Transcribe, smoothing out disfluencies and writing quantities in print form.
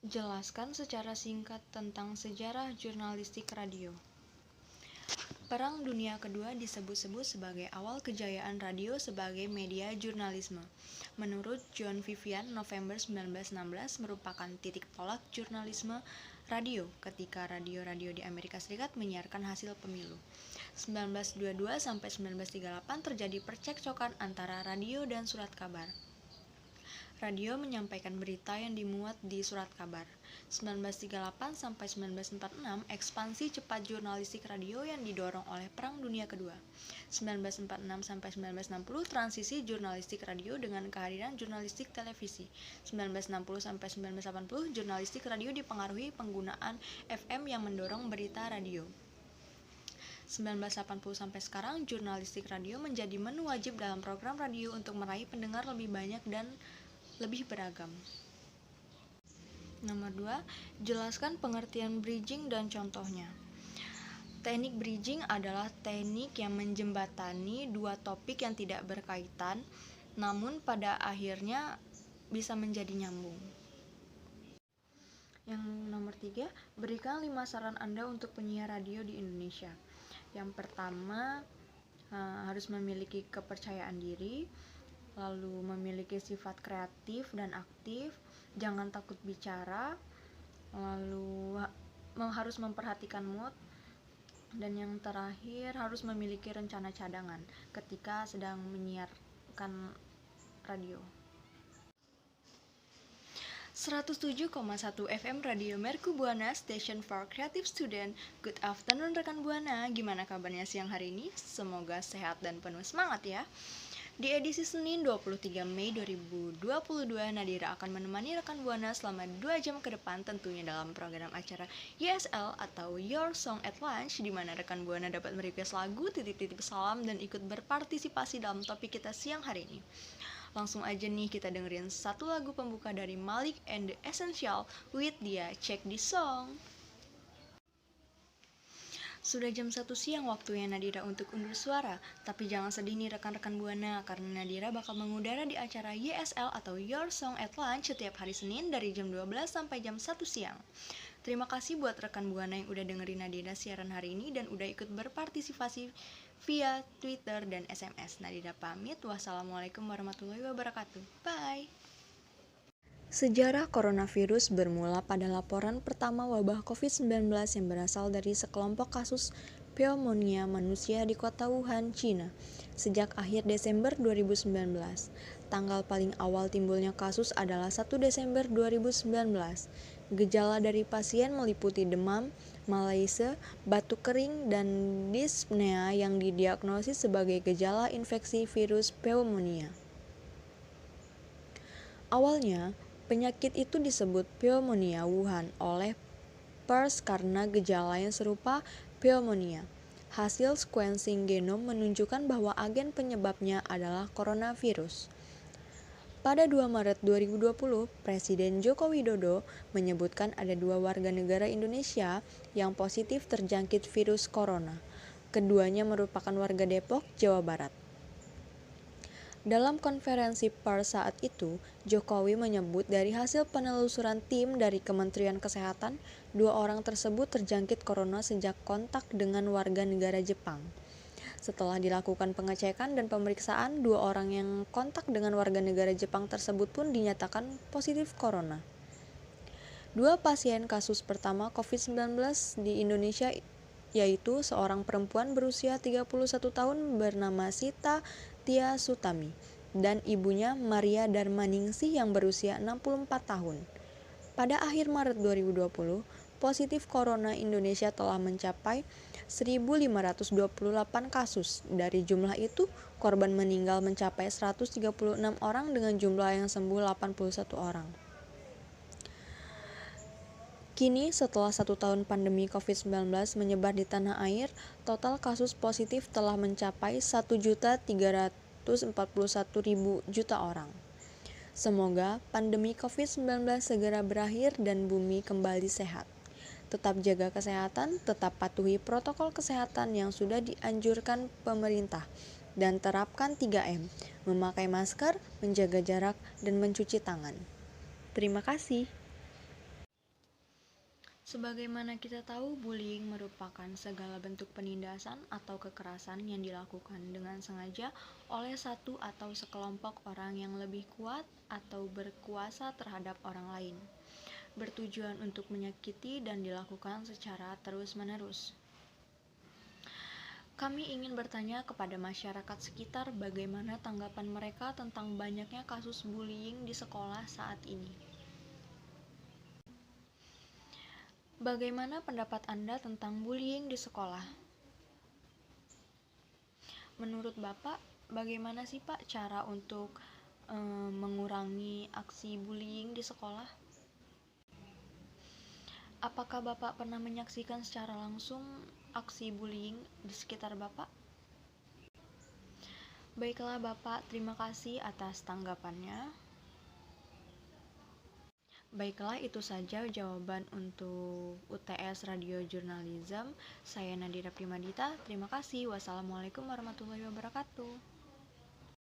Jelaskan secara singkat tentang sejarah jurnalistik radio. Perang Dunia Kedua disebut-sebut sebagai awal kejayaan radio sebagai media jurnalisme. Menurut John Vivian, November 1916 merupakan titik tolak jurnalisme radio ketika radio-radio di Amerika Serikat menyiarkan hasil pemilu. 1922 sampai 1938 terjadi percekcokan antara radio dan surat kabar. Radio menyampaikan berita yang dimuat di surat kabar. 1938 sampai 1946 ekspansi cepat jurnalistik radio yang didorong oleh Perang Dunia Kedua. 1946 sampai 1960 transisi jurnalistik radio dengan kehadiran jurnalistik televisi. 1960 sampai 1980 jurnalistik radio dipengaruhi penggunaan FM yang mendorong berita radio. 1980 sampai sekarang jurnalistik radio menjadi menu wajib dalam program radio untuk meraih pendengar lebih banyak dan lebih beragam. Nomor 2, jelaskan pengertian bridging dan contohnya. Teknik bridging adalah teknik yang menjembatani dua topik yang tidak berkaitan, namun pada akhirnya bisa menjadi nyambung. Yang nomor 3, berikan 5 saran Anda untuk penyiar radio di Indonesia. Yang pertama, harus memiliki kepercayaan diri, lalu memiliki sifat kreatif dan aktif, jangan takut bicara, lalu harus memperhatikan mood, dan yang terakhir harus memiliki rencana cadangan ketika sedang menyiarkan radio. 107,1 FM Radio Mercu Buana, Station for Creative Student. Good afternoon rekan Buana, gimana kabarnya siang hari ini? Semoga sehat dan penuh semangat ya. Di edisi Senin 23 Mei 2022, Nadira akan menemani rekan Buana selama 2 jam ke depan tentunya dalam program acara YSL atau Your Song at Lunch, di mana rekan Buana dapat merequest lagu, titip-titip salam, dan ikut berpartisipasi dalam topik kita siang hari ini. Langsung aja nih kita dengerin satu lagu pembuka dari Malik and the Essential with dia Check This Song. Sudah jam 1 siang waktunya Nadira untuk undur suara, tapi jangan sedih nih rekan-rekan Buana, karena Nadira bakal mengudara di acara YSL atau Your Song at Lunch setiap hari Senin dari jam 12 sampai jam 1 siang. Terima kasih buat rekan Buana yang udah dengerin Nadira siaran hari ini dan udah ikut berpartisipasi via Twitter dan SMS. Nadira pamit, wassalamualaikum warahmatullahi wabarakatuh. Bye! Sejarah coronavirus bermula pada laporan pertama wabah COVID-19 yang berasal dari sekelompok kasus pneumonia manusia di kota Wuhan, China, sejak akhir Desember 2019. Tanggal paling awal timbulnya kasus adalah 1 Desember 2019. Gejala dari pasien meliputi demam, malaise, batuk kering, dan dyspnea yang didiagnosis sebagai gejala infeksi virus pneumonia. Awalnya, penyakit itu disebut pneumonia Wuhan oleh Pers karena gejala yang serupa pneumonia. Hasil sequencing genom menunjukkan bahwa agen penyebabnya adalah coronavirus. Pada 2 Maret 2020, Presiden Joko Widodo menyebutkan ada 2 warga negara Indonesia yang positif terjangkit virus corona. Keduanya merupakan warga Depok, Jawa Barat. Dalam konferensi pers saat itu, Jokowi menyebut dari hasil penelusuran tim dari Kementerian Kesehatan, 2 orang tersebut terjangkit corona sejak kontak dengan warga negara Jepang. Setelah dilakukan pengecekan dan pemeriksaan, 2 orang yang kontak dengan warga negara Jepang tersebut pun dinyatakan positif corona. 2 pasien kasus pertama COVID-19 di Indonesia yaitu seorang perempuan berusia 31 tahun bernama Sita Tia Sutami dan ibunya Maria Darmaningsih yang berusia 64 tahun. Pada akhir Maret 2020, positif corona Indonesia telah mencapai 1.528 kasus. Dari jumlah itu, korban meninggal mencapai 136 orang dengan jumlah yang sembuh 81 orang. Kini, setelah 1 tahun pandemi COVID-19 menyebar di tanah air, total kasus positif telah mencapai 1.341.000 juta orang. Semoga pandemi COVID-19 segera berakhir dan bumi kembali sehat. Tetap jaga kesehatan, tetap patuhi protokol kesehatan yang sudah dianjurkan pemerintah, dan terapkan 3M, memakai masker, menjaga jarak, dan mencuci tangan. Terima kasih. Sebagaimana kita tahu, bullying merupakan segala bentuk penindasan atau kekerasan yang dilakukan dengan sengaja oleh satu atau sekelompok orang yang lebih kuat atau berkuasa terhadap orang lain, bertujuan untuk menyakiti dan dilakukan secara terus-menerus. Kami ingin bertanya kepada masyarakat sekitar bagaimana tanggapan mereka tentang banyaknya kasus bullying di sekolah saat ini. Bagaimana pendapat Anda tentang bullying di sekolah? Menurut Bapak, bagaimana sih Pak cara untuk mengurangi aksi bullying di sekolah? Apakah Bapak pernah menyaksikan secara langsung aksi bullying di sekitar Bapak? Baiklah Bapak, terima kasih atas tanggapannya. Baiklah, itu saja jawaban untuk UTS Radio Journalism. Saya Nadira Primadita. Terima kasih. Wassalamualaikum warahmatullahi wabarakatuh.